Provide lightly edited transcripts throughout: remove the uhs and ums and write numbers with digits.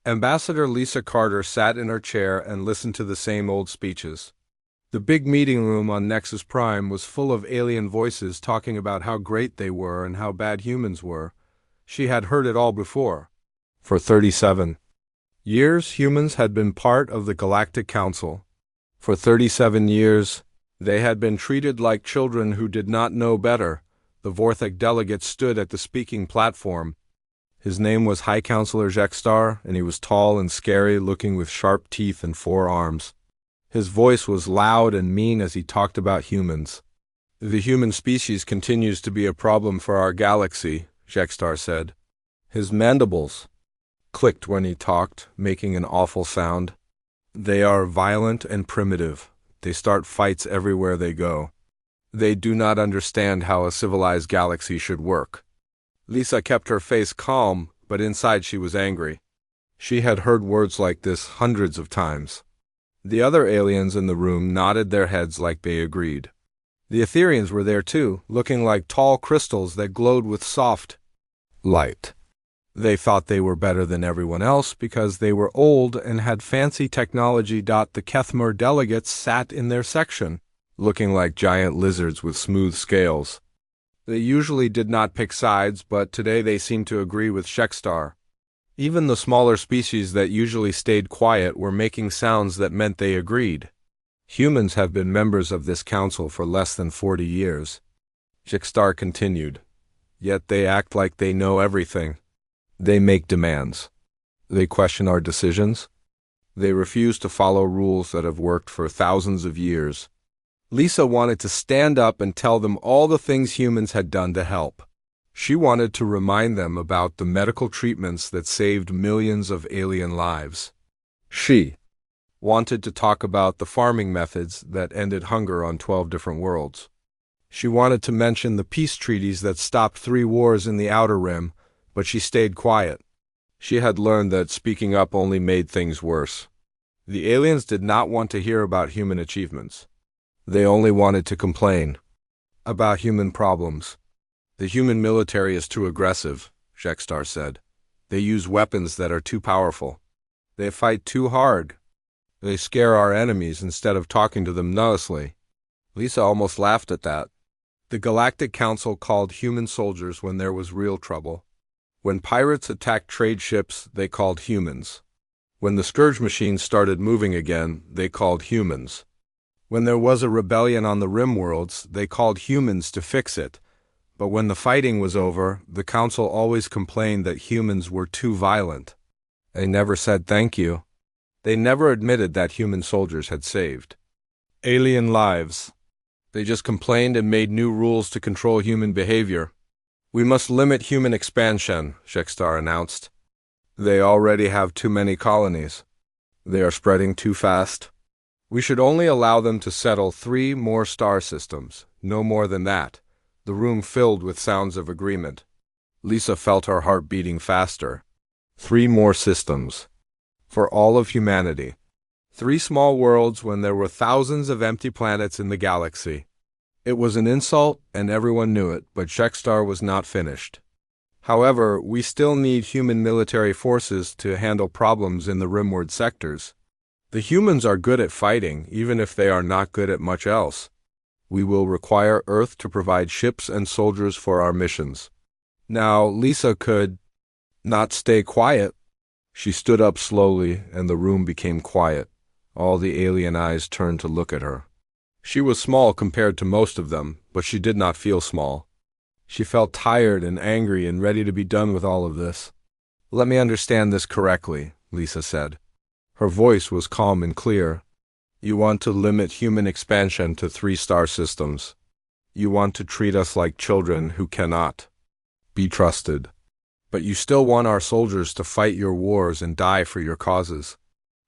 Ambassador Lisa Carter sat in her chair and listened to the same old speeches. The big meeting room on Nexus Prime was full of alien voices talking about how great they were and how bad humans were. She had heard it all before. For 37 years, humans had been part of the Galactic Council. For 37 years, they had been treated like children who did not know better. The Vorthek delegate stood at the speaking platform. His name was High Counselor Jekstar, and he was tall and scary, looking with sharp teeth and 4 arms. His voice was loud and mean as he talked about humans. "The human species continues to be a problem for our galaxy," Jekstar said. His mandibles clicked when he talked, making an awful sound. "They are violent and primitive. They start fights everywhere they go. They do not understand how a civilized galaxy should work." Lisa kept her face calm, but inside she was angry. She had heard words like this hundreds of times. The other aliens in the room nodded their heads like they agreed. The Etherians were there too, looking like tall crystals that glowed with soft light. They thought they were better than everyone else because they were old and had fancy technology. The Kethmur delegates sat in their section, looking like giant lizards with smooth scales. They usually did not pick sides, but today they seemed to agree with Jekstar. Even the smaller species that usually stayed quiet were making sounds that meant they agreed. Humans have been members of this council for less than 40 years. Jekstar continued. Yet they act like they know everything. They make demands. They question our decisions. They refuse to follow rules that have worked for thousands of years. Lisa wanted to stand up and tell them all the things humans had done to help. She wanted to remind them about the medical treatments that saved millions of alien lives. She wanted to talk about the farming methods that ended hunger on 12 different worlds. She wanted to mention the peace treaties that stopped 3 wars in the Outer Rim, but she stayed quiet. She had learned that speaking up only made things worse. The aliens did not want to hear about human achievements. They only wanted to complain about human problems. "The human military is too aggressive," Jekstar said. "They use weapons that are too powerful. They fight too hard. They scare our enemies instead of talking to them nicely." Lisa almost laughed at that. The Galactic Council called human soldiers when there was real trouble. When pirates attacked trade ships, they called humans. When the Scourge machines started moving again, they called humans. When there was a rebellion on the Rim worlds, they called humans to fix it. But when the fighting was over, the Council always complained that humans were too violent. They never said thank you. They never admitted that human soldiers had saved alien lives. They just complained and made new rules to control human behavior. "We must limit human expansion," Jekstar announced. "They already have too many colonies. They are spreading too fast. We should only allow them to settle 3 more star systems, no more than that." The room filled with sounds of agreement. Lisa felt her heart beating faster. 3 more systems. For all of humanity. 3 small worlds when there were thousands of empty planets in the galaxy. It was an insult, and everyone knew it, but Jekstar was not finished. "However, we still need human military forces to handle problems in the rimward sectors. The humans are good at fighting, even if they are not good at much else. We will require Earth to provide ships and soldiers for our missions." Now, Lisa could not stay quiet. She stood up slowly, and the room became quiet. All the alien eyes turned to look at her. She was small compared to most of them, but she did not feel small. She felt tired and angry and ready to be done with all of this. "Let me understand this correctly," Lisa said. Her voice was calm and clear. "You want to limit human expansion to 3 star systems. You want to treat us like children who cannot be trusted. But you still want our soldiers to fight your wars and die for your causes."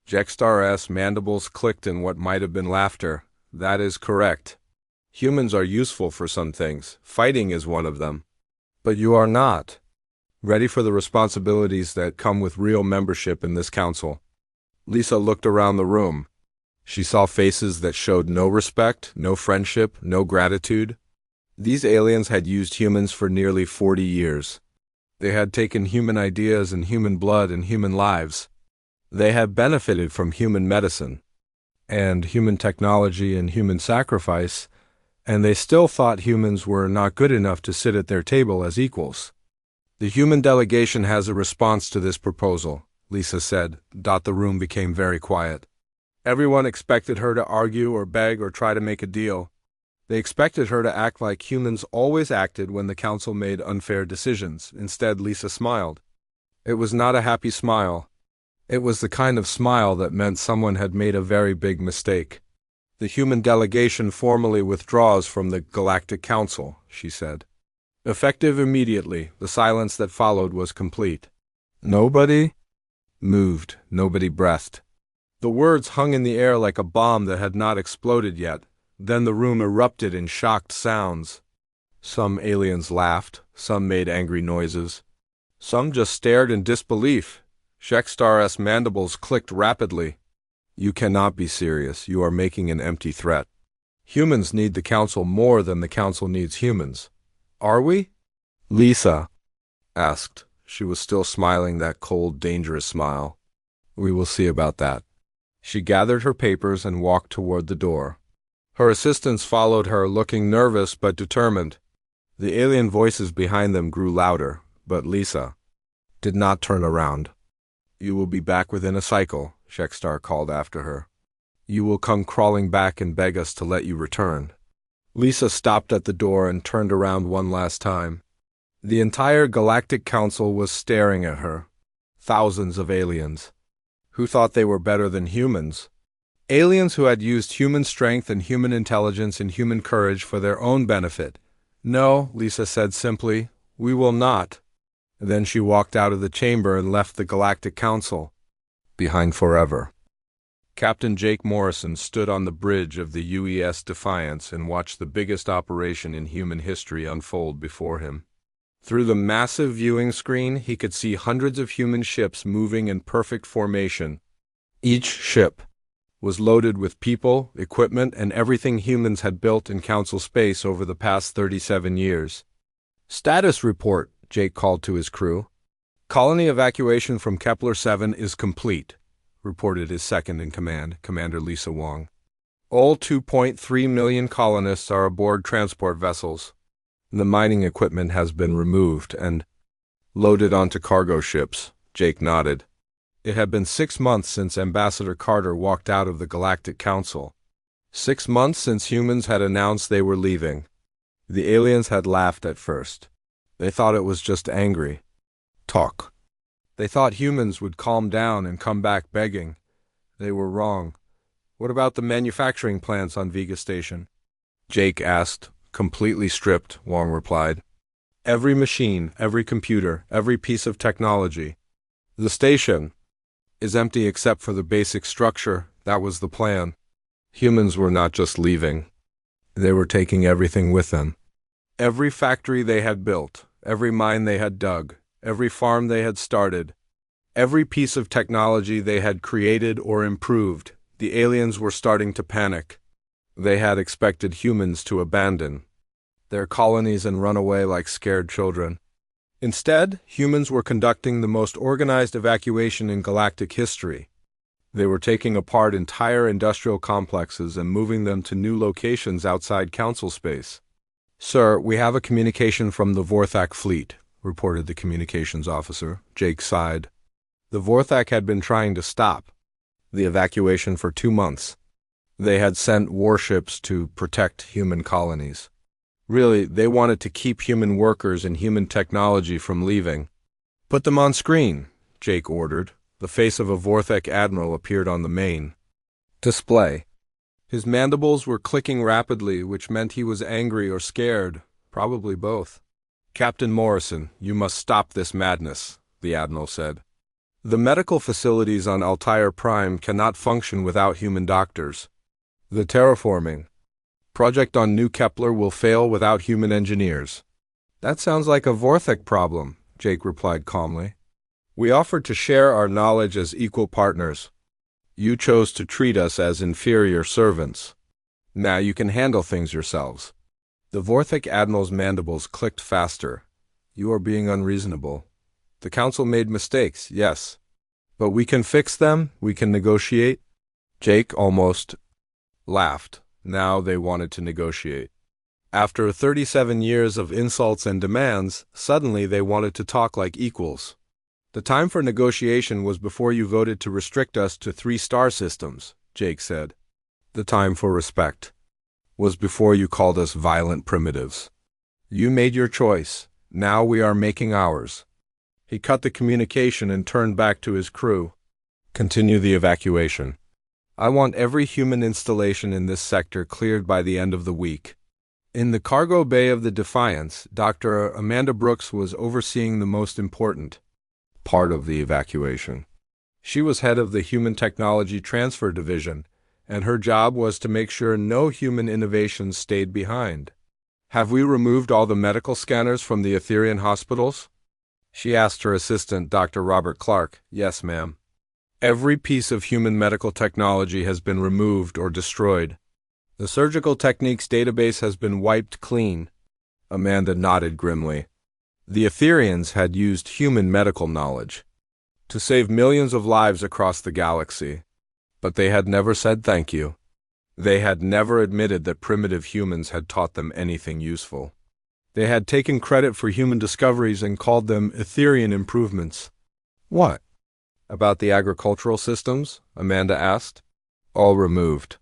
Jekstar's mandibles clicked in what might have been laughter. "That is correct. Humans are useful for some things. Fighting is one of them. But you are not ready for the responsibilities that come with real membership in this council." Lisa looked around the room. She saw faces that showed no respect, no friendship, no gratitude. These aliens had used humans for nearly 40 years. They had taken human ideas and human blood and human lives. They had benefited from human medicine and human technology and human sacrifice, and they still thought humans were not good enough to sit at their table as equals. The human delegation has a response to this proposal, Lisa said. The room became very quiet. Everyone expected her to argue or beg or try to make a deal. They expected her to act like humans always acted when the council made unfair decisions. Instead, Lisa smiled. It was not a happy smile. It was the kind of smile that meant someone had made a very big mistake. The human delegation formally withdraws from the Galactic Council, she said. Effective immediately, the silence that followed was complete. Nobody moved, nobody breathed. The words hung in the air like a bomb that had not exploded yet. Then the room erupted in shocked sounds. Some aliens laughed, some made angry noises. Some just stared in disbelief. Shextar's mandibles clicked rapidly. You cannot be serious. You are making an empty threat. Humans need the council more than the council needs humans. Are we? Lisa asked. She was still smiling that cold, dangerous smile. We will see about that. She gathered her papers and walked toward the door. Her assistants followed her, looking nervous but determined. The alien voices behind them grew louder, but Lisa did not turn around. You will be back within a cycle, Shextar called after her. You will come crawling back and beg us to let you return. Lisa stopped at the door and turned around one last time. The entire Galactic Council was staring at her. Thousands of aliens, who thought they were better than humans. Aliens who had used human strength and human intelligence and human courage for their own benefit. No, Lisa said simply, we will not. Then she walked out of the chamber and left the Galactic Council behind forever. Captain Jake Morrison stood on the bridge of the UES Defiance and watched the biggest operation in human history unfold before him. Through the massive viewing screen, he could see hundreds of human ships moving in perfect formation. Each ship was loaded with people, equipment, and everything humans had built in Council space over the past 37 years. Status report, Jake called to his crew. Colony evacuation from Kepler-7 is complete, reported his second-in-command, Commander Lisa Wong. All 2.3 million colonists are aboard transport vessels. The mining equipment has been removed and loaded onto cargo ships, Jake nodded. It had been 6 months since Ambassador Carter walked out of the Galactic Council. 6 months since humans had announced they were leaving. The aliens had laughed at first. They thought it was just angry talk. They thought humans would calm down and come back begging. They were wrong. What about the manufacturing plants on Vega Station? Jake asked. Completely stripped, Wong replied. Every machine, every computer, every piece of technology. The station is empty except for the basic structure. That was the plan. Humans were not just leaving. They were taking everything with them. Every factory they had built, every mine they had dug, every farm they had started, every piece of technology they had created or improved, the aliens were starting to panic. They had expected humans to abandon their colonies and run away like scared children. Instead, humans were conducting the most organized evacuation in galactic history. They were taking apart entire industrial complexes and moving them to new locations outside Council space. Sir, we have a communication from the Vorthak fleet, reported the communications officer. Jake sighed. The Vorthak had been trying to stop the evacuation for 2 months. They had sent warships to protect human colonies. Really, they wanted to keep human workers and human technology from leaving. Put them on screen, Jake ordered. The face of a Vorthak admiral appeared on the main display. His mandibles were clicking rapidly, which meant he was angry or scared, probably both. Captain Morrison, you must stop this madness, the admiral said. The medical facilities on Altair Prime cannot function without human doctors. The terraforming project on New Kepler will fail without human engineers. That sounds like a Vorthak problem, Jake replied calmly. We offered to share our knowledge as equal partners. You chose to treat us as inferior servants. Now you can handle things yourselves. The Vorthak admiral's mandibles clicked faster. You are being unreasonable. The council made mistakes, yes. But we can fix them, we can negotiate. Jake almost laughed. Now they wanted to negotiate. After 37 years of insults and demands, suddenly they wanted to talk like equals. The time for negotiation was before you voted to restrict us to 3-star systems, Jake said. The time for respect was before you called us violent primitives. You made your choice. Now we are making ours. He cut the communication and turned back to his crew. Continue the evacuation. I want every human installation in this sector cleared by the end of the week. In the cargo bay of the Defiance, Dr. Amanda Brooks was overseeing the most important part of the evacuation. She was head of the Human Technology Transfer Division, and her job was to make sure no human innovations stayed behind. Have we removed all the medical scanners from the Etherian hospitals? She asked her assistant, Dr. Robert Clark. Yes, ma'am. Every piece of human medical technology has been removed or destroyed. The surgical techniques database has been wiped clean. Amanda nodded grimly. The Etherians had used human medical knowledge to save millions of lives across the galaxy, but they had never said thank you. They had never admitted that primitive humans had taught them anything useful. They had taken credit for human discoveries and called them Etherian improvements. What about the agricultural systems? Amanda asked. All removed.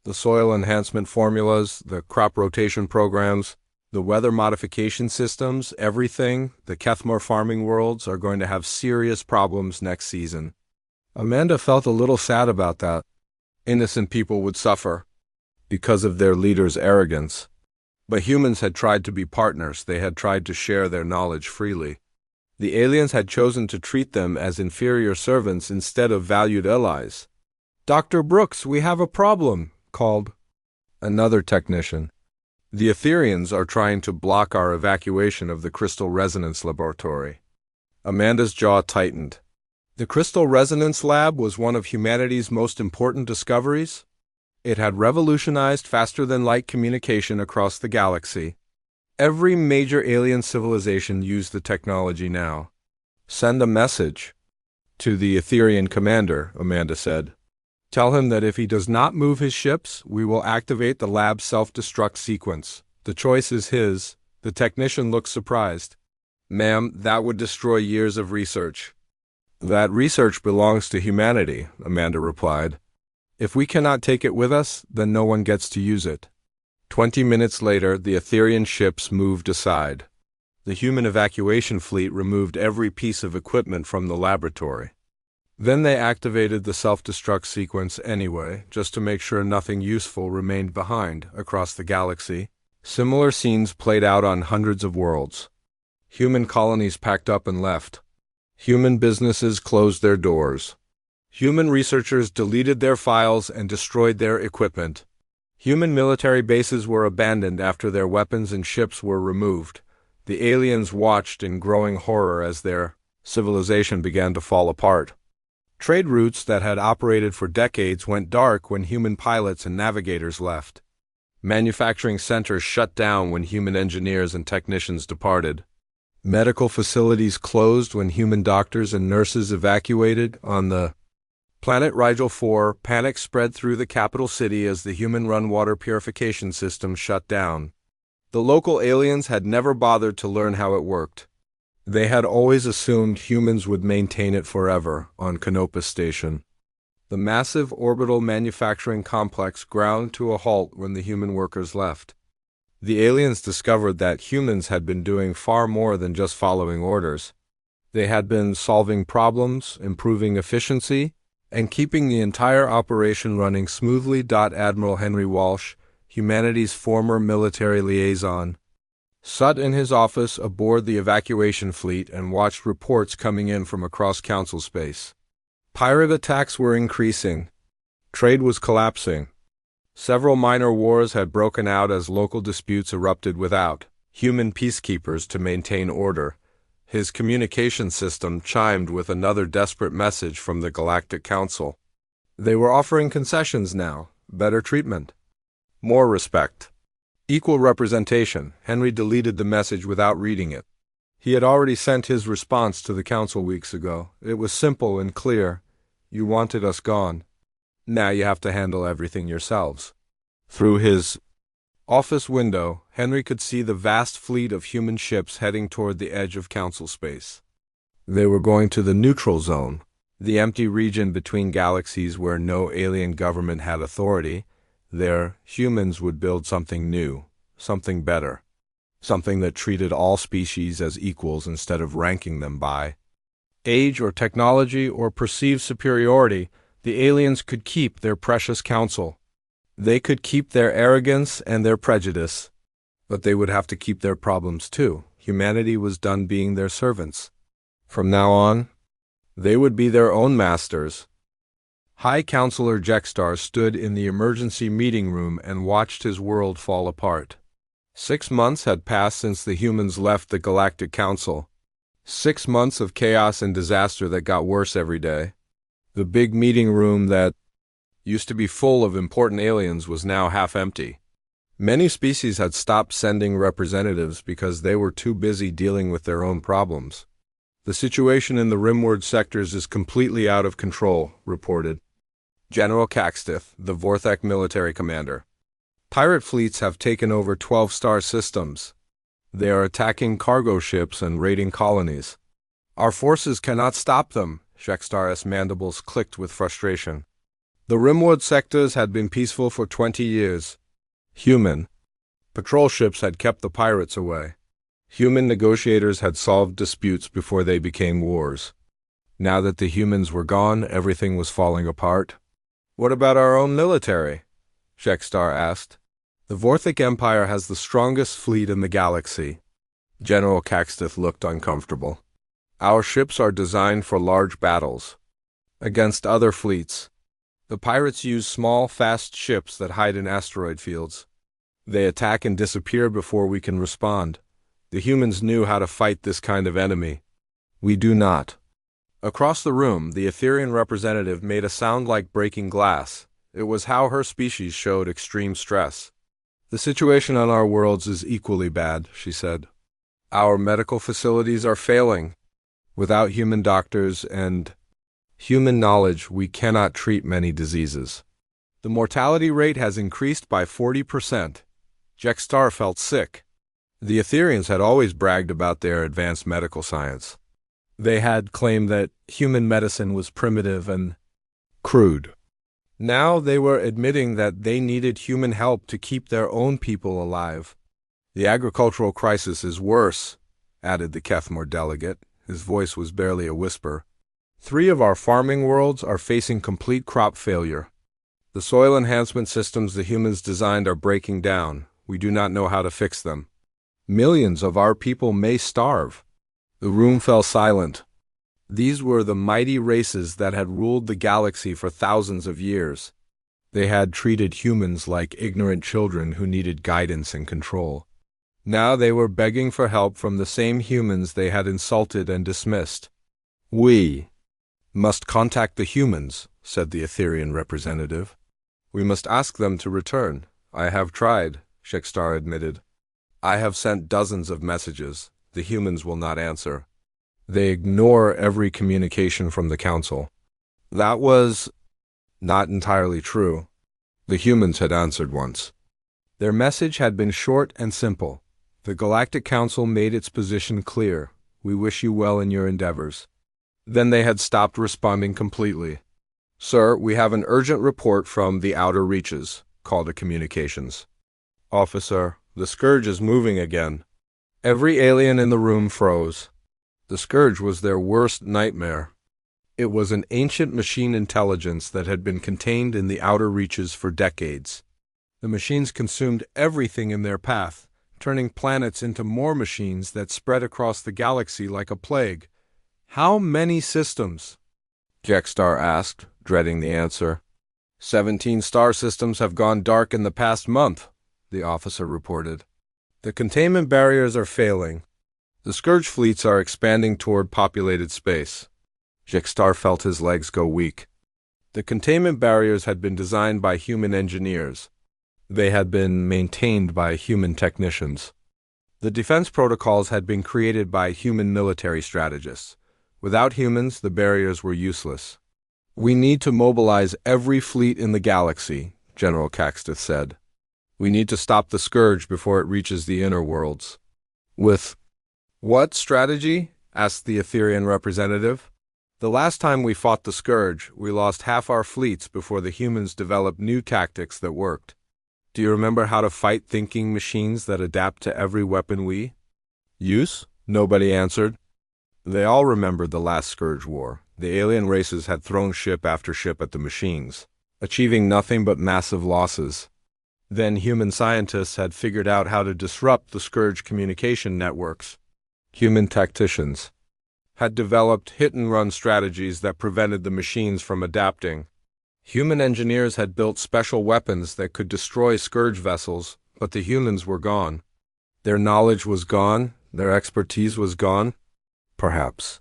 The soil enhancement formulas, the crop rotation programs, the weather modification systems, everything, the Kethmore farming worlds are going to have serious problems next season. Amanda felt a little sad about that. Innocent people would suffer because of their leaders' arrogance. But humans had tried to be partners. They had tried to share their knowledge freely. The aliens had chosen to treat them as inferior servants instead of valued allies. Dr. Brooks, we have a problem, called another technician. The Etherians are trying to block our evacuation of the Crystal Resonance Laboratory. Amanda's jaw tightened. The Crystal Resonance Lab was one of humanity's most important discoveries. It had revolutionized faster-than-light communication across the galaxy. Every major alien civilization used the technology now. Send a message to the Etherian commander, Amanda said. Tell him that if he does not move his ships, we will activate the lab's self-destruct sequence. The choice is his. The technician looked surprised. Ma'am, that would destroy years of research. That research belongs to humanity, Amanda replied. If we cannot take it with us, then no one gets to use it. 20 minutes later, the Etherian ships moved aside. The human evacuation fleet removed every piece of equipment from the laboratory. Then they activated the self-destruct sequence anyway, just to make sure nothing useful remained behind across the galaxy. Similar scenes played out on hundreds of worlds. Human colonies packed up and left. Human businesses closed their doors. Human researchers deleted their files and destroyed their equipment. Human military bases were abandoned after their weapons and ships were removed. The aliens watched in growing horror as their civilization began to fall apart. Trade routes that had operated for decades went dark when human pilots and navigators left. Manufacturing centers shut down when human engineers and technicians departed. Medical facilities closed when human doctors and nurses evacuated. On the planet Rigel 4, panic spread through the capital city as the human-run water purification system shut down. The local aliens had never bothered to learn how it worked. They had always assumed humans would maintain it forever on Canopus Station. The massive orbital manufacturing complex ground to a halt when the human workers left. The aliens discovered that humans had been doing far more than just following orders. They had been solving problems, improving efficiency, and keeping the entire operation running smoothly. Admiral Henry Walsh, humanity's former military liaison, sat in his office aboard the evacuation fleet and watched reports coming in from across council space. Pirate attacks were increasing. Trade was collapsing. Several minor wars had broken out as local disputes erupted without human peacekeepers to maintain order. His communication system chimed with another desperate message from the Galactic Council. They were offering concessions now, better treatment, more respect, equal representation. Henry deleted the message without reading it. He had already sent his response to the council weeks ago. It was simple and clear. You wanted us gone. Now you have to handle everything yourselves. Through his office window, Henry could see the vast fleet of human ships heading toward the edge of council space. They were going to the neutral zone, the empty region between galaxies where no alien government had authority. There, humans would build something new, something better, something that treated all species as equals instead of ranking them by age or technology or perceived superiority. The aliens could keep their precious council. They could keep their arrogance and their prejudice, but they would have to keep their problems too. Humanity was done being their servants. From now on, they would be their own masters. High Counselor Jextar stood in the emergency meeting room and watched his world fall apart. 6 months had passed since the humans left the Galactic Council. 6 months of chaos and disaster that got worse every day. The big meeting room that used to be full of important aliens was now half empty. Many species had stopped sending representatives because they were too busy dealing with their own problems. The situation in the rimward sectors is completely out of control, reported General Caxtith, the Vorthek military commander. Pirate fleets have taken over 12-star systems. They are attacking cargo ships and raiding colonies. Our forces cannot stop them. Jextar's mandibles clicked with frustration. The rimward sectors had been peaceful for 20 years. Human patrol ships had kept the pirates away. Human negotiators had solved disputes before they became wars. Now that the humans were gone, everything was falling apart. What about our own military? Jextar asked. The Vorthik Empire has the strongest fleet in the galaxy. General Caxtith looked uncomfortable. Our ships are designed for large battles against other fleets. The pirates use small, fast ships that hide in asteroid fields. They attack and disappear before we can respond. The humans knew how to fight this kind of enemy. We do not. Across the room, the Etherian representative made a sound like breaking glass. It was how her species showed extreme stress. The situation on our worlds is equally bad, she said. Our medical facilities are failing. Without human doctors and human knowledge, we cannot treat many diseases. The mortality rate has increased by 40%. Jextar felt sick. The Etherians had always bragged about their advanced medical science. They had claimed that human medicine was primitive and crude. Now they were admitting that they needed human help to keep their own people alive. The agricultural crisis is worse, added the Kethmore delegate. His voice was barely a whisper. 3 of our farming worlds are facing complete crop failure. The soil enhancement systems the humans designed are breaking down. We do not know how to fix them. Millions of our people may starve. The room fell silent. These were the mighty races that had ruled the galaxy for thousands of years. They had treated humans like ignorant children who needed guidance and control. Now they were begging for help from the same humans they had insulted and dismissed. We must contact the humans, said the Etherian representative. We must ask them to return. I have tried, Jextar admitted. I have sent dozens of messages. The humans will not answer. They ignore every communication from the Council. That was not entirely true. The humans had answered once. Their message had been short and simple. The Galactic Council made its position clear. We wish you well in your endeavors. Then they had stopped responding completely. Sir, we have an urgent report from the outer reaches, called a communications. Officer, the Scourge is moving again. Every alien in the room froze. The Scourge was their worst nightmare. It was an ancient machine intelligence that had been contained in the outer reaches for decades. The machines consumed everything in their path, turning planets into more machines that spread across the galaxy like a plague. How many systems? Jextar asked, dreading the answer. 17 star systems have gone dark in the past month, the officer reported. The containment barriers are failing. The Scourge fleets are expanding toward populated space. Jextar felt his legs go weak. The containment barriers had been designed by human engineers. They had been maintained by human technicians. The defense protocols had been created by human military strategists. Without humans, the barriers were useless. "We need to mobilize every fleet in the galaxy," General Caxton said. "We need to stop the Scourge before it reaches the inner worlds." "With what strategy?" asked the Etherian representative. "The last time we fought the Scourge, we lost half our fleets before the humans developed new tactics that worked. Do you remember how to fight thinking machines that adapt to every weapon we use?" Nobody answered. They all remembered the last Scourge War. The alien races had thrown ship after ship at the machines, achieving nothing but massive losses. Then human scientists had figured out how to disrupt the Scourge communication networks. Human tacticians had developed hit-and-run strategies that prevented the machines from adapting. Human engineers had built special weapons that could destroy Scourge vessels, but the humans were gone. Their knowledge was gone, their expertise was gone. "Perhaps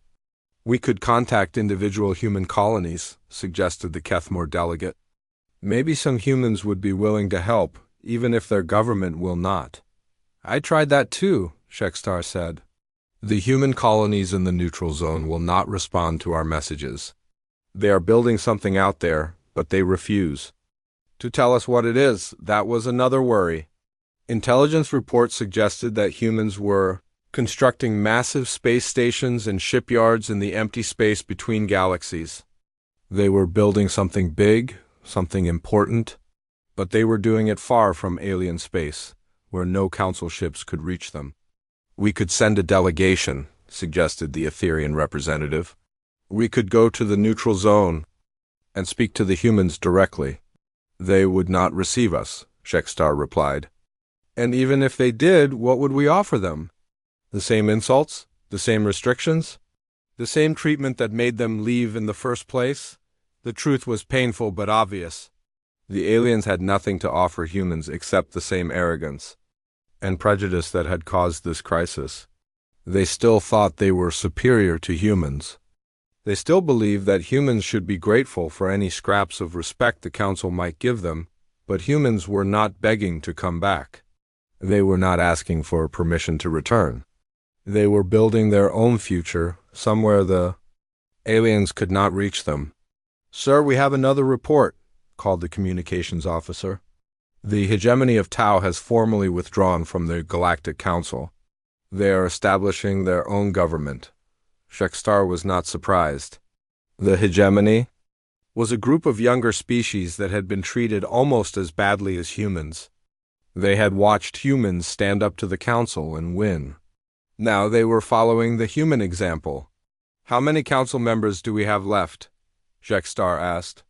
we could contact individual human colonies," suggested the Kethmore delegate. "Maybe some humans would be willing to help, even if their government will not." "I tried that too," Shextar said. "The human colonies in the neutral zone will not respond to our messages. They are building something out there, but they refuse to tell us what it is." That was another worry. Intelligence reports suggested that humans were constructing massive space stations and shipyards in the empty space between galaxies. They were building something big, something important, but they were doing it far from alien space, where no council ships could reach them. "We could send a delegation," suggested the Etherian representative. "We could go to the neutral zone and speak to the humans directly." "They would not receive us," Shextar replied. "And even if they did, what would we offer them? The same insults? The same restrictions? The same treatment that made them leave in the first place?" The truth was painful but obvious. The aliens had nothing to offer humans except the same arrogance and prejudice that had caused this crisis. They still thought they were superior to humans. They still believed that humans should be grateful for any scraps of respect the Council might give them, but humans were not begging to come back. They were not asking for permission to return. They were building their own future, somewhere the aliens could not reach them. "Sir, we have another report," called the communications officer. "The hegemony of Tau has formally withdrawn from the Galactic Council. They are establishing their own government." Shextar was not surprised. The hegemony was a group of younger species that had been treated almost as badly as humans. They had watched humans stand up to the Council and win. Now they were following the human example. "How many council members do we have left?" Shextar asked.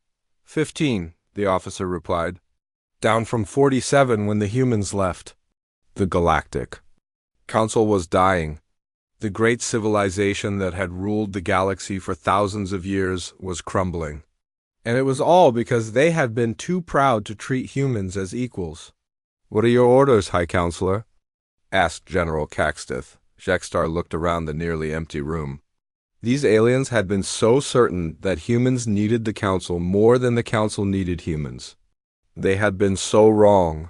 15, the officer replied. "Down from 47 when the humans left." The Galactic Council was dying. The great civilization that had ruled the galaxy for thousands of years was crumbling. And it was all because they had been too proud to treat humans as equals. "What are your orders, High Counselor?" asked General Caxton. Shextar looked around the nearly empty room. These aliens had been so certain that humans needed the Council more than the Council needed humans. They had been so wrong.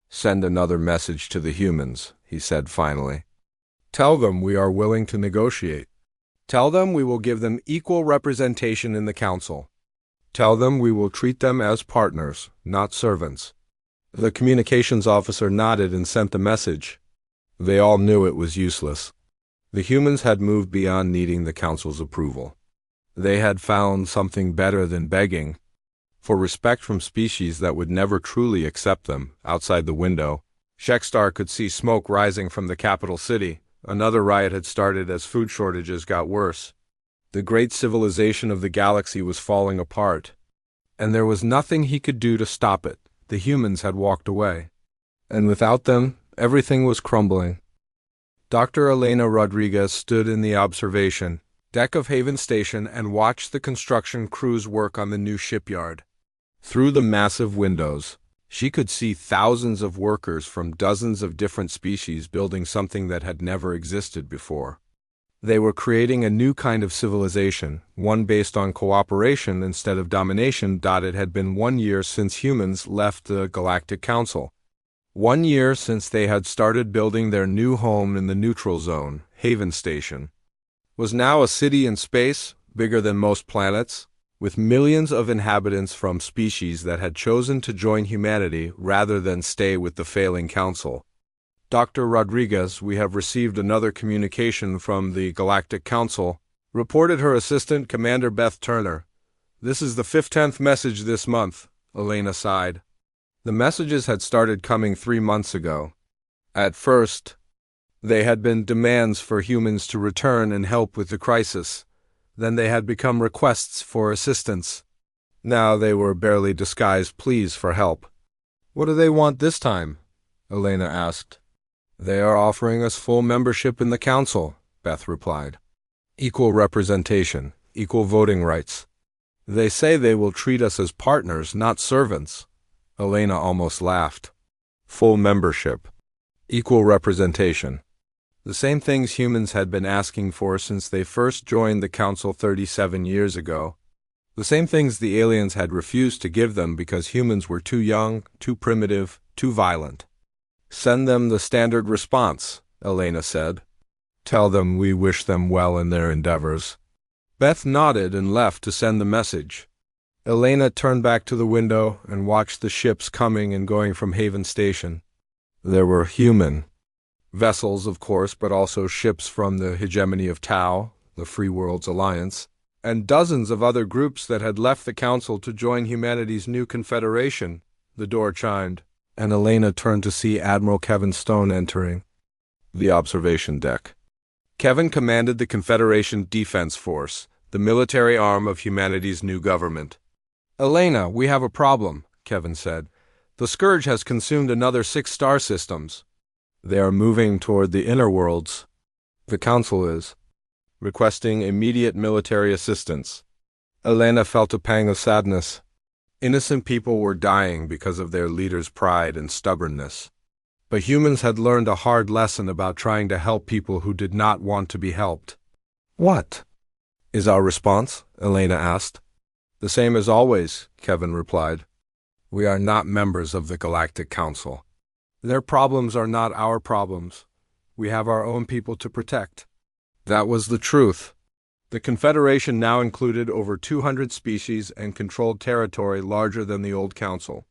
"Send another message to the humans," he said finally. "Tell them we are willing to negotiate. Tell them we will give them equal representation in the Council. Tell them we will treat them as partners, not servants." The communications officer nodded and sent the message. They all knew it was useless. The humans had moved beyond needing the Council's approval. They had found something better than begging for respect from species that would never truly accept them. Outside the window, Shextar could see smoke rising from the capital city. Another riot had started as food shortages got worse. The great civilization of the galaxy was falling apart, and there was nothing he could do to stop it. The humans had walked away, and without them, everything was crumbling. Dr. Elena Rodriguez stood in the observation deck of Haven Station and watched the construction crews work on the new shipyard. Through the massive windows, she could see thousands of workers from dozens of different species building something that had never existed before. They were creating a new kind of civilization, one based on cooperation instead of domination. It had been 1 year since humans left the Galactic Council. 1 year since they had started building their new home in the neutral zone, Haven Station, was now a city in space, bigger than most planets, with millions of inhabitants from species that had chosen to join humanity rather than stay with the failing council. Dr. Rodriguez, we have received another communication from the Galactic Council, reported her assistant, Commander Beth Turner. This is the 10th message this month, Elena sighed. The messages had started coming 3 months ago. At first, they had been demands for humans to return and help with the crisis. Then they had become requests for assistance. Now they were barely disguised pleas for help. What do they want this time? Elena asked. They are offering us full membership in the council, Beth replied. Equal representation, equal voting rights. They say they will treat us as partners, not servants. Elena almost laughed. Full membership. Equal representation. The same things humans had been asking for since they first joined the council 37 years ago. The same things the aliens had refused to give them because humans were too young, too primitive, too violent. Send them the standard response, Elena said. Tell them we wish them well in their endeavors. Beth nodded and left to send the message. Elena turned back to the window and watched the ships coming and going from Haven Station. There were human vessels, of course, but also ships from the hegemony of Tau, the Free Worlds Alliance, and dozens of other groups that had left the council to join humanity's new confederation. The door chimed, and Elena turned to see Admiral Kevin Stone entering the observation deck. Kevin commanded the Confederation Defense Force, the military arm of humanity's new government. Elena, we have a problem, Kevin said. The Scourge has consumed another 6 star systems. They are moving toward the inner worlds. The council is requesting immediate military assistance. Elena felt a pang of sadness. Innocent people were dying because of their leaders' pride and stubbornness. But humans had learned a hard lesson about trying to help people who did not want to be helped. What is our response? Elena asked. The same as always, Kevin replied. We are not members of the Galactic Council. Their problems are not our problems. We have our own people to protect. That was the truth. The Confederation now included over 200 species and controlled territory larger than the old Council.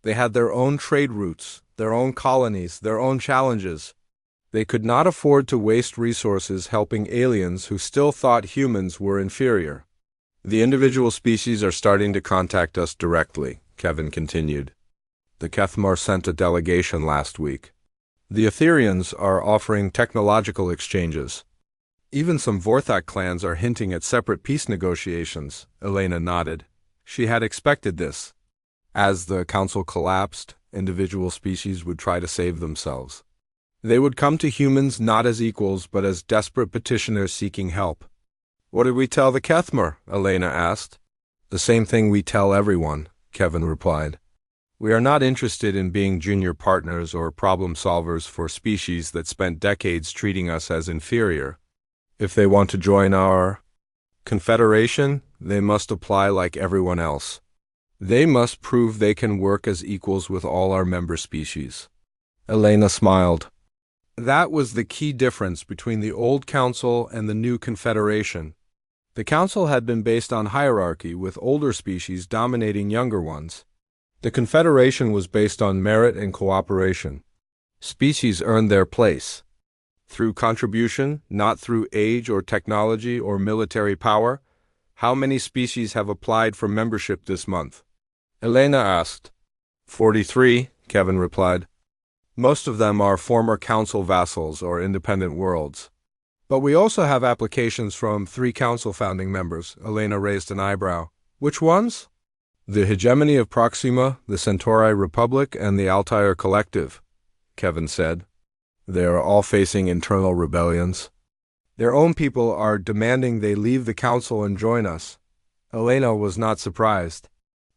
They had their own trade routes, their own colonies, their own challenges. They could not afford to waste resources helping aliens who still thought humans were inferior. The individual species are starting to contact us directly, Kevin continued. The Kethmar sent a delegation last week. The Etherians are offering technological exchanges. Even some Vorthak clans are hinting at separate peace negotiations, Elena nodded. She had expected this. As the council collapsed, individual species would try to save themselves. They would come to humans not as equals but as desperate petitioners seeking help. What did we tell the Kethmar? Elena asked. The same thing we tell everyone, Kevin replied. We are not interested in being junior partners or problem solvers for species that spent decades treating us as inferior. If they want to join our confederation, they must apply like everyone else. They must prove they can work as equals with all our member species. Elena smiled. That was the key difference between the old council and the new confederation. The council had been based on hierarchy, with older species dominating younger ones. The confederation was based on merit and cooperation. Species earned their place through contribution, not through age or technology or military power. How many species have applied for membership this month? Elena asked. 43, Kevin replied. Most of them are former council vassals or independent worlds. But we also have applications from 3 council founding members. Elena raised an eyebrow. Which ones? The hegemony of Proxima, the Centauri Republic, and the Altair Collective, Kevin said. They are all facing internal rebellions. Their own people are demanding they leave the council and join us. Elena was not surprised.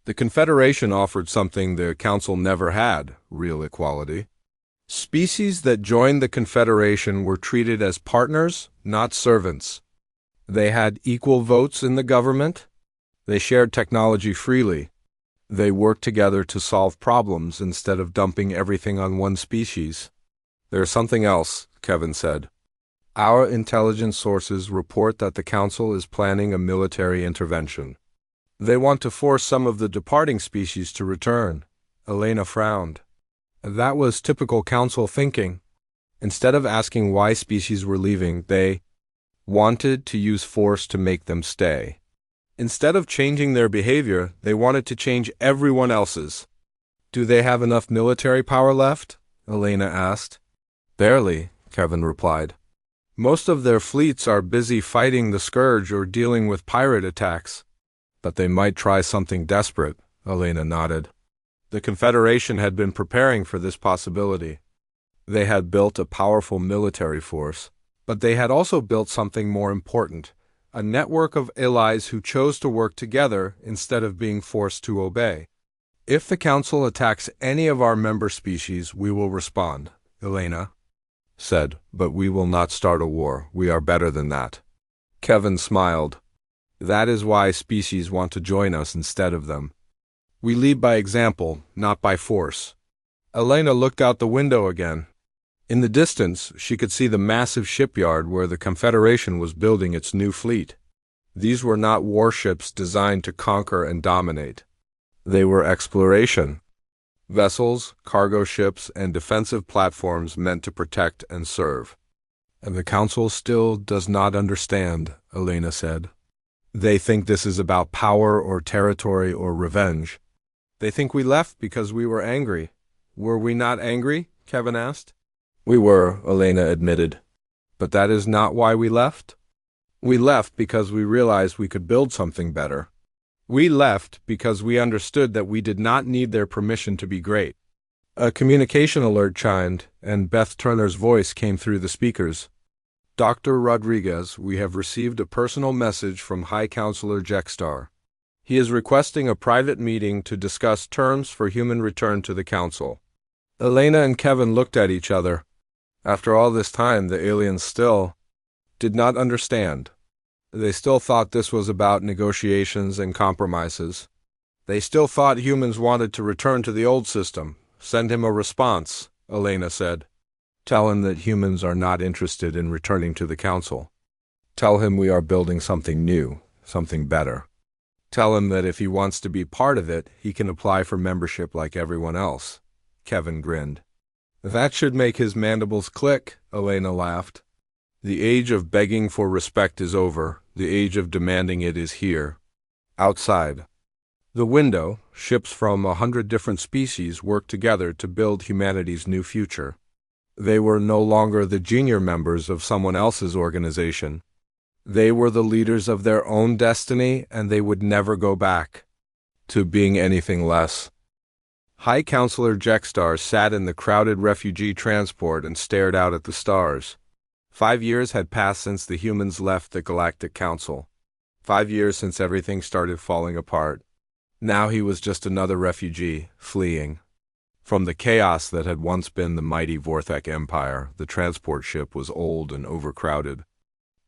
The Confederation offered something the council never had, real equality. Species that joined the Confederation were treated as partners, not servants. They had equal votes in the government. They shared technology freely. They work together to solve problems instead of dumping everything on one species. There's something else, Kevin said. Our intelligence sources report that the Council is planning a military intervention. They want to force some of the departing species to return. Elena frowned. That was typical Council thinking. Instead of asking why species were leaving, they wanted to use force to make them stay. Instead of changing their behavior, they wanted to change everyone else's. Do they have enough military power left? Elena asked. Barely, Kevin replied. Most of their fleets are busy fighting the Scourge or dealing with pirate attacks. But they might try something desperate, Elena nodded. The Confederation had been preparing for this possibility. They had built a powerful military force, but they had also built something more important, a network of allies who chose to work together instead of being forced to obey. If the Council attacks any of our member species, we will respond, Elena said, but we will not start a war. We are better than that. Kevin smiled. That is why species want to join us instead of them. We lead by example, not by force. Elena looked out the window again. In the distance, she could see the massive shipyard where the Confederation was building its new fleet. These were not warships designed to conquer and dominate. They were exploration. Vessels, cargo ships, and defensive platforms meant to protect and serve. And the Council still does not understand, Elena said. They think this is about power or territory or revenge. They think we left because we were angry. Were we not angry? Kevin asked. We were, Elena admitted. But that is not why we left. We left because we realized we could build something better. We left because we understood that we did not need their permission to be great. A communication alert chimed, and Beth Turner's voice came through the speakers. Dr. Rodriguez, we have received a personal message from High Counselor Jexstar. He is requesting a private meeting to discuss terms for human return to the Council. Elena and Kevin looked at each other. After all this time, the aliens still did not understand. They still thought this was about negotiations and compromises. They still thought humans wanted to return to the old system. Send him a response, Elena said. Tell him that humans are not interested in returning to the Council. Tell him we are building something new, something better. Tell him that if he wants to be part of it, he can apply for membership like everyone else. Kevin grinned. That should make his mandibles click, Elena laughed. The age of begging for respect is over. The age of demanding it is here. Outside. The window, ships from 100 different species worked together to build humanity's new future. They were no longer the junior members of someone else's organization. They were the leaders of their own destiny, and they would never go back to being anything less. High Counselor Jexstar sat in the crowded refugee transport and stared out at the stars. 5 years had passed since the humans left the Galactic Council. 5 years since everything started falling apart. Now he was just another refugee, fleeing. From the chaos that had once been the mighty Vorthek Empire, the transport ship was old and overcrowded.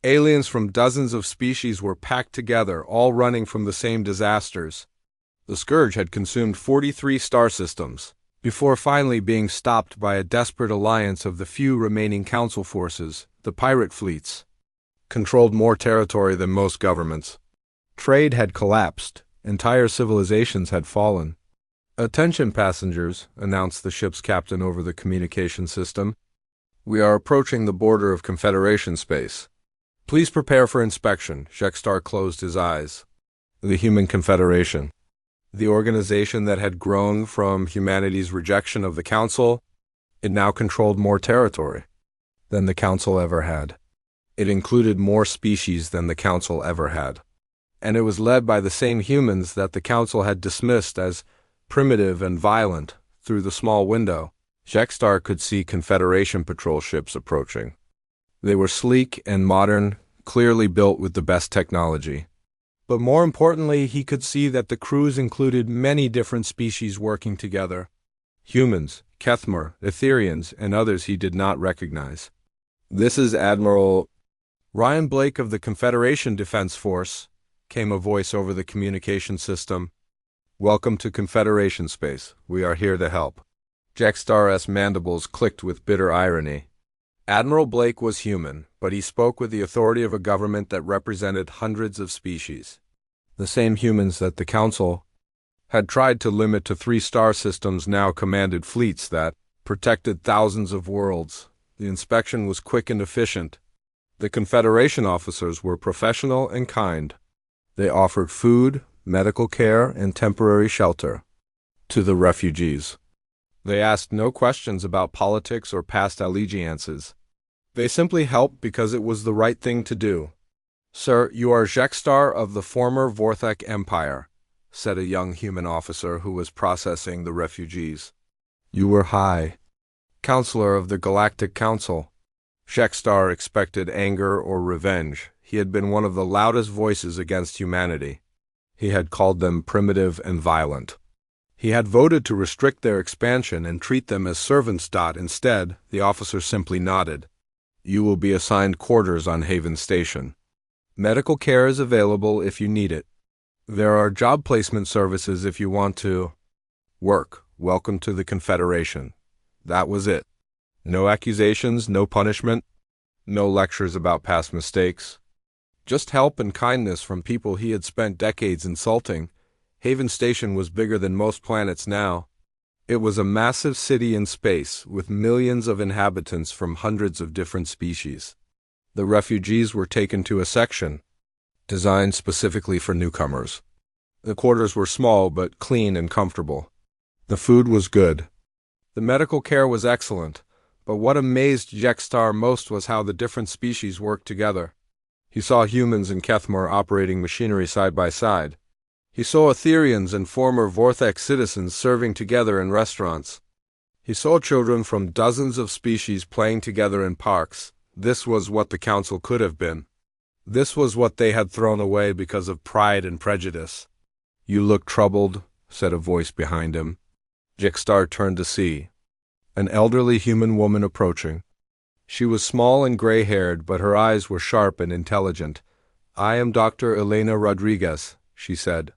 Aliens from dozens of species were packed together, all running from the same disasters. The Scourge had consumed 43 star systems, before finally being stopped by a desperate alliance of the few remaining Council forces, the pirate fleets. Controlled more territory than most governments. Trade had collapsed. Entire civilizations had fallen. Attention passengers, announced the ship's captain over the communication system. We are approaching the border of Confederation space. Please prepare for inspection. Jexstar closed his eyes. The Human Confederation. The organization that had grown from humanity's rejection of the Council, it now controlled more territory than the Council ever had. It included more species than the Council ever had. And it was led by the same humans that the Council had dismissed as primitive and violent. Through the small window, Jexstar could see Confederation patrol ships approaching. They were sleek and modern, clearly built with the best technology. But more importantly, he could see that the crews included many different species working together. Humans, Kethmer, Etherians, and others he did not recognize. This is Admiral Ryan Blake of the Confederation Defense Force, came a voice over the communication system. Welcome to Confederation space. We are here to help. Jextar's mandibles clicked with bitter irony. Admiral Blake was human, but he spoke with the authority of a government that represented hundreds of species. The same humans that the Council had tried to limit to 3-star systems now commanded fleets that protected thousands of worlds. The inspection was quick and efficient. The Confederation officers were professional and kind. They offered food, medical care, and temporary shelter to the refugees. They asked no questions about politics or past allegiances. They simply helped because it was the right thing to do. "Sir, you are Jextar of the former Vorthek Empire," said a young human officer who was processing the refugees. "You were High Counselor of the Galactic Council." Jextar expected anger or revenge. He had been one of the loudest voices against humanity. He had called them primitive and violent. He had voted to restrict their expansion and treat them as servants. Instead, the officer simply nodded. "You will be assigned quarters on Haven Station. Medical care is available if you need it. There are job placement services if you want to work. Welcome to the Confederation." That was it. No accusations, no punishment, no lectures about past mistakes. Just help and kindness from people he had spent decades insulting. Haven Station was bigger than most planets now. It was a massive city in space, with millions of inhabitants from hundreds of different species. The refugees were taken to a section designed specifically for newcomers. The quarters were small but clean and comfortable. The food was good. The medical care was excellent, but what amazed Jextar most was how the different species worked together. He saw humans and Kethmar operating machinery side by side. He saw Etherians and former Vorthek citizens serving together in restaurants. He saw children from dozens of species playing together in parks. This was what the Council could have been. This was what they had thrown away because of pride and prejudice. "You look troubled," said a voice behind him. Jextar turned to see an elderly human woman approaching. She was small and gray-haired, but her eyes were sharp and intelligent. "I am Dr. Elena Rodriguez," she said.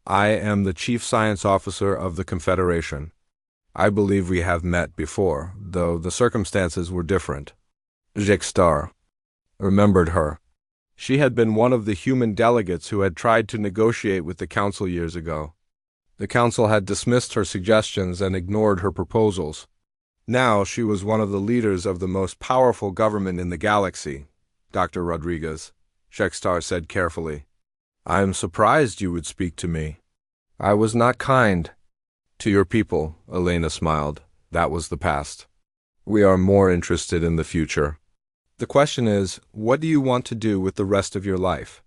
"I am the Chief Science Officer of the Confederation. I believe we have met before, though the circumstances were different." Jextar remembered her. She had been one of the human delegates who had tried to negotiate with the Council years ago. The Council had dismissed her suggestions and ignored her proposals. Now she was one of the leaders of the most powerful government in the galaxy. "Dr. Rodriguez," Jextar said carefully, "I am surprised you would speak to me." "I was not kind to your people," Elena smiled. "That was the past. We are more interested in the future. The question is, what do you want to do with the rest of your life?"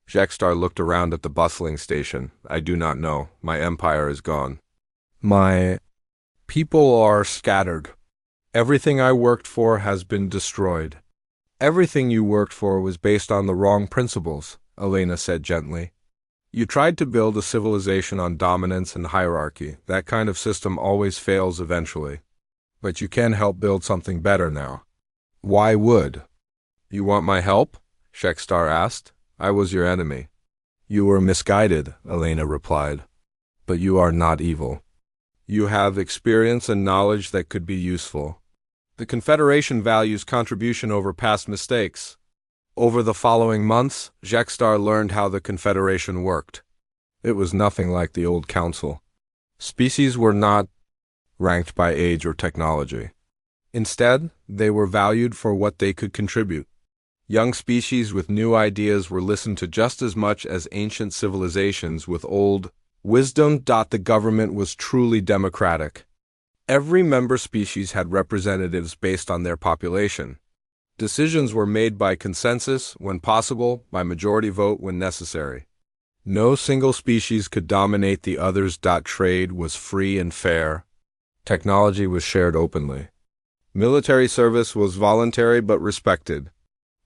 Jextar looked around at the bustling station. "I do not know. My empire is gone. My people are scattered. Everything I worked for has been destroyed." "Everything you worked for was based on the wrong principles," Elena said gently. "You tried to build a civilization on dominance and hierarchy. That kind of system always fails eventually. But you can help build something better now." "Why would you want my help?" Jextar asked. "I was your enemy." "You were misguided," Elena replied. "But you are not evil. You have experience and knowledge that could be useful. The Confederation values contribution over past mistakes." Over the following months, Jextar learned how the Confederation worked. It was nothing like the old Council. Species were not ranked by age or technology. Instead, they were valued for what they could contribute. Young species with new ideas were listened to just as much as ancient civilizations with old wisdom. The government was truly democratic. Every member species had representatives based on their population. Decisions were made by consensus when possible, by majority vote when necessary. No single species could dominate the others. Trade was free and fair. Technology was shared openly. Military service was voluntary but respected.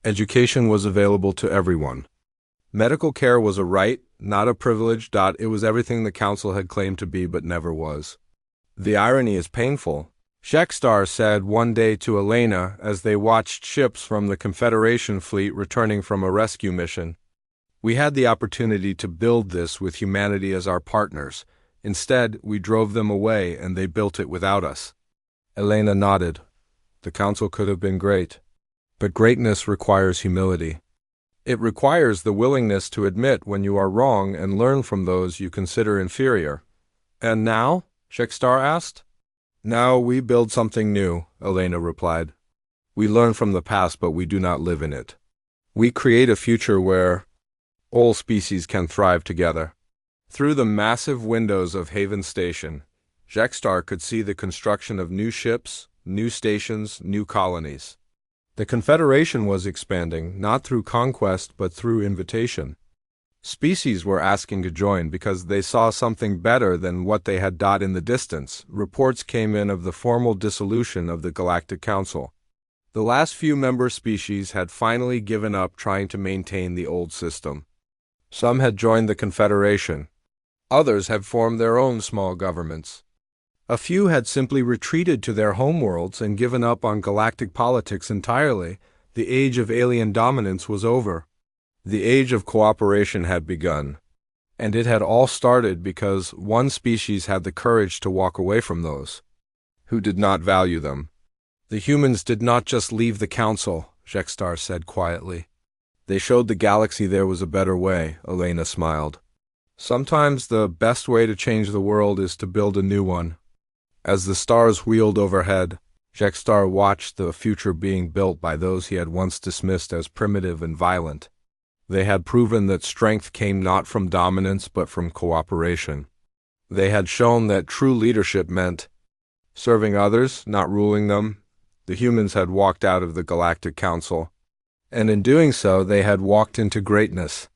Education was available to everyone. Medical care was a right, not a privilege. It was everything the Council had claimed to be but never was. "The irony is painful," Jextar said one day to Elena as they watched ships from the Confederation fleet returning from a rescue mission. "We had the opportunity to build this with humanity as our partners, Instead, we drove them away and they built it without us. Elena nodded. The council could have been great. But greatness requires humility. It requires the willingness to admit when you are wrong and learn from those you consider inferior. And now? Shexstar asked. Now we build something new, Elena replied. We learn from the past, but we do not live in it. We create a future where all species can thrive together. Through the massive windows of Haven Station, Shexstar could see the construction of new ships, new stations, new colonies. The Confederation was expanding, not through conquest but through invitation. Species were asking to join because they saw something better than what they had dot in the distance. Reports came in of the formal dissolution of the Galactic Council. The last few member species had finally given up trying to maintain the old system. Some had joined the Confederation. Others had formed their own small governments. A few had simply retreated to their homeworlds and given up on galactic politics entirely. The age of alien dominance was over. The age of cooperation had begun. And it had all started because one species had the courage to walk away from those who did not value them. The humans did not just leave the council, Shexstar said quietly. They showed the galaxy there was a better way, Elena smiled. Sometimes the best way to change the world is to build a new one. As the stars wheeled overhead, Shexstar watched the future being built by those he had once dismissed as primitive and violent. They had proven that strength came not from dominance but from cooperation. They had shown that true leadership meant serving others, not ruling them. The humans had walked out of the Galactic Council, and in doing so they had walked into greatness.